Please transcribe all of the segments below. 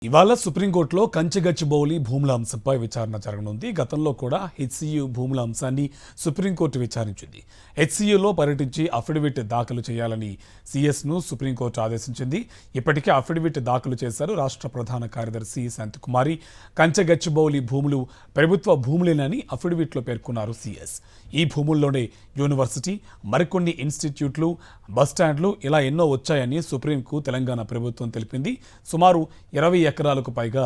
ఇవాళ సుప్రీంకోర్టులో కంచెగచ్చిబౌలి భూముల అంశంపై విచారణ జరగనుంది. గతంలో కూడా హెచ్సియు భూముల అంశాన్ని సుప్రీంకోర్టు విచారించింది. హెచ్సియులో పర్యటించి అఫిడవిట్ దాఖలు చేయాలని సిఎస్ను సుప్రీంకోర్టు ఆదేశించింది. ఇప్పటికే అఫిడవిట్ దాఖలు చేశారు రాష్ట్ర ప్రధాన కార్యదర్శి శాంతికుమారి. కంచెగచ్చిబౌలి భూములు ప్రభుత్వ భూములేనని అఫిడవిట్లో పేర్కొన్నారు సిఎస్. ఈ భూముల్లోనే యూనివర్సిటీ, మరికొన్ని ఇన్స్టిట్యూట్లు, బస్టాండ్లు ఇలా ఎన్నో వచ్చాయని సుప్రీంకు తెలంగాణ ప్రభుత్వం తెలిపింది. సుమారు 20 ఎకరాలకు పైగా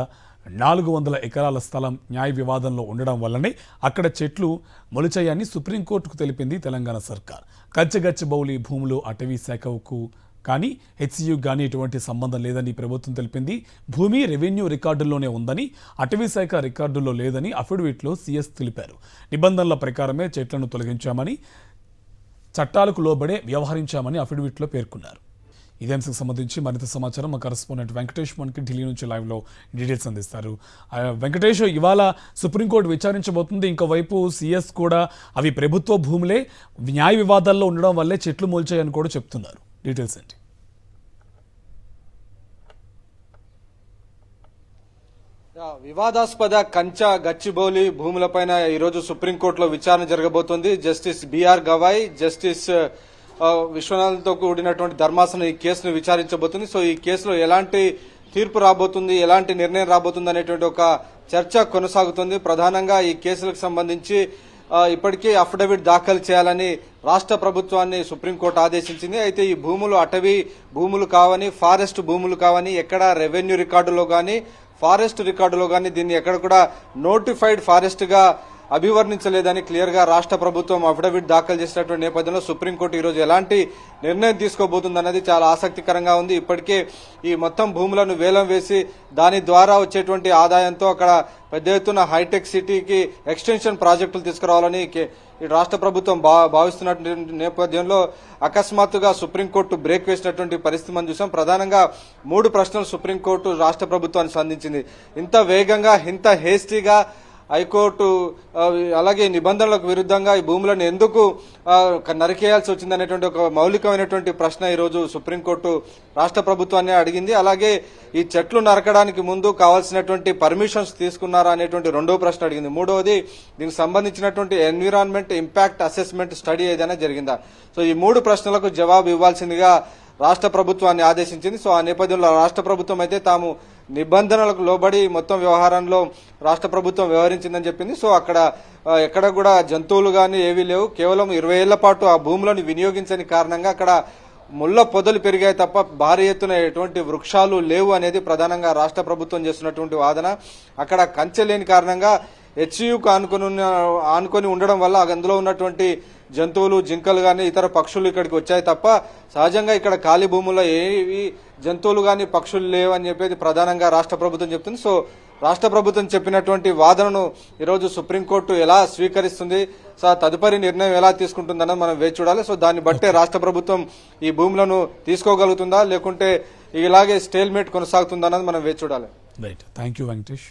400 ఎకరాల స్థలం న్యాయ వివాదంలో ఉండడం వల్లనే అక్కడ చెట్లు మొలిచాయని సుప్రీంకోర్టుకు తెలిపింది తెలంగాణ సర్కార్. కంచెగచ్చిబౌలి భూములు అటవీ శాఖకు కానీ హెచ్సియు కానీ ఎటువంటి సంబంధం లేదని ప్రభుత్వం తెలిపింది. భూమి రెవెన్యూ రికార్డుల్లోనే ఉందని, అటవీ శాఖ రికార్డుల్లో లేదని అఫిడవిట్లో సిఎస్ తెలిపారు. నిబంధనల ప్రకారమే చెట్లను తొలగించామని, చట్టాలకు లోబడే వ్యవహరించామని అఫిడవిట్లో పేర్కొన్నారు. ఇదే అంశకు సంబంధించి మరింత సమాచారం మా కరెస్పాండెంట్ వెంకటేష్ మనకి ఢిల్లీ నుంచి లైవ్లో డీటెయిల్స్ అందిస్తారు. వెంకటేష్, ఇవాళ సుప్రీంకోర్టు విచారించబోతుంది. ఇంకోవైపు సిఎస్ కూడా అవి ప్రభుత్వ భూములే, న్యాయ వివాదాల్లో ఉండడం వల్లే చెట్లు మొల్చాయని కూడా చెప్తున్నారు. డీటెయిల్స్ ఏంటి? వివాదాస్పద గచ్చిబౌలి భూములపైన ఈరోజు సుప్రీంకోర్టులో విచారణ జరగబోతోంది. జస్టిస్ బిఆర్ గవాయ్, జస్టిస్ విశ్వనాథ్తో కూడినటువంటి ధర్మాసనం ఈ కేసును విచారించబోతుంది. సో ఈ కేసులో ఎలాంటి తీర్పు రాబోతుంది, ఎలాంటి నిర్ణయం రాబోతుంది అనేటువంటి ఒక చర్చ కొనసాగుతుంది. ప్రధానంగా ఈ కేసులకు సంబంధించి ఇప్పటికే అఫిడవిట్ దాఖలు చేయాలని రాష్ట్ర ప్రభుత్వాన్ని సుప్రీంకోర్టు ఆదేశించింది. అయితే ఈ భూములు అటవీ భూములు కావని, ఫారెస్ట్ భూములు కావని, ఎక్కడ రెవెన్యూ రికార్డులో గానీ ఫారెస్ట్ రికార్డులో గానీ దీన్ని ఎక్కడ కూడా నోటిఫైడ్ ఫారెస్ట్ గా అభివర్ణించలేదని క్లియర్ గా రాష్ట్ర ప్రభుత్వం అఫిడవిట్ దాఖలు చేసినటువంటి నేపథ్యంలో సుప్రీంకోర్టు ఈరోజు ఎలాంటి నిర్ణయం తీసుకోబోతుందన్నది చాలా ఆసక్తికరంగా ఉంది. ఇప్పటికే ఈ మొత్తం భూములను వేలం వేసి దాని ద్వారా వచ్చేటువంటి ఆదాయంతో అక్కడ పెద్ద ఎత్తున హైటెక్ సిటీకి ఎక్స్టెన్షన్ ప్రాజెక్టులు తీసుకురావాలని ఈ రాష్ట్ర ప్రభుత్వం భావిస్తున్నటువంటి నేపథ్యంలో అకస్మాత్తుగా సుప్రీంకోర్టు బ్రేక్ వేసినటువంటి పరిస్థితి మనం చూసాం. ప్రధానంగా 3 ప్రశ్నలు సుప్రీంకోర్టు రాష్ట్ర ప్రభుత్వానికి సంధించింది. ఇంత వేగంగా, ఇంత హేస్టీగా హైకోర్టు అలాగే నిబంధనలకు విరుద్ధంగా ఈ భూములను ఎందుకు నరికేయాల్సి వచ్చిందనేటువంటి ఒక మౌలికమైనటువంటి ప్రశ్న ఈరోజు సుప్రీంకోర్టు రాష్ట్ర ప్రభుత్వాన్ని అడిగింది. అలాగే ఈ చెట్లు నరకడానికి ముందు కావాల్సినటువంటి పర్మిషన్స్ తీసుకున్నారా అనేటువంటి 2వ ప్రశ్న అడిగింది. 3వది దీనికి సంబంధించినటువంటి ఎన్విరాన్మెంట్ ఇంపాక్ట్ అసెస్మెంట్ స్టడీ ఏదైనా జరిగిందా. సో ఈ 3 ప్రశ్నలకు జవాబు ఇవ్వాల్సిందిగా రాష్ట్ర ప్రభుత్వాన్ని ఆదేశించింది. సో ఆ నేపథ్యంలో రాష్ట్ర ప్రభుత్వం అయితే తాము నిబంధనలకు లోబడి మొత్తం వ్యవహారంలో రాష్ట్ర ప్రభుత్వం వ్యవహరించిందని చెప్పింది. సో అక్కడ ఎక్కడ కూడా జంతువులు గానీ ఏవీ లేవు. కేవలం 20 ఏళ్ల పాటు ఆ భూములను వినియోగించని కారణంగా అక్కడ ముళ్ల పొదలు పెరిగాయి తప్ప భారీ ఎత్తున ఎటువంటి వృక్షాలు లేవు అనేది ప్రధానంగా రాష్ట్ర ప్రభుత్వం చేస్తున్నటువంటి వాదన. అక్కడ కంచె లేని కారణంగా హెచ్సియుకు ఆనుకొని ఉండడం వల్ల అందులో ఉన్నటువంటి జంతువులు, జింకలు గానీ ఇతర పక్షులు ఇక్కడికి వచ్చాయి తప్ప సహజంగా ఇక్కడ ఖాళీ భూముల్లో ఏవి జంతువులు గానీ పక్షులు లేవని చెప్పేది ప్రధానంగా రాష్ట్ర ప్రభుత్వం చెప్తుంది. సో రాష్ట్ర ప్రభుత్వం చెప్పినటువంటి వాదనను ఈరోజు సుప్రీంకోర్టు ఎలా స్వీకరిస్తుంది, సో తదుపరి నిర్ణయం ఎలా తీసుకుంటుందన్నది మనం వేచి చూడాలి. సో దాన్ని బట్టే రాష్ట్ర ప్రభుత్వం ఈ భూములను తీసుకోగలుగుతుందా లేకుంటే ఇలాగే స్టేల్మేట్ కొనసాగుతుందన్నది మనం వేచి చూడాలి. Right, thank you Venkatesh.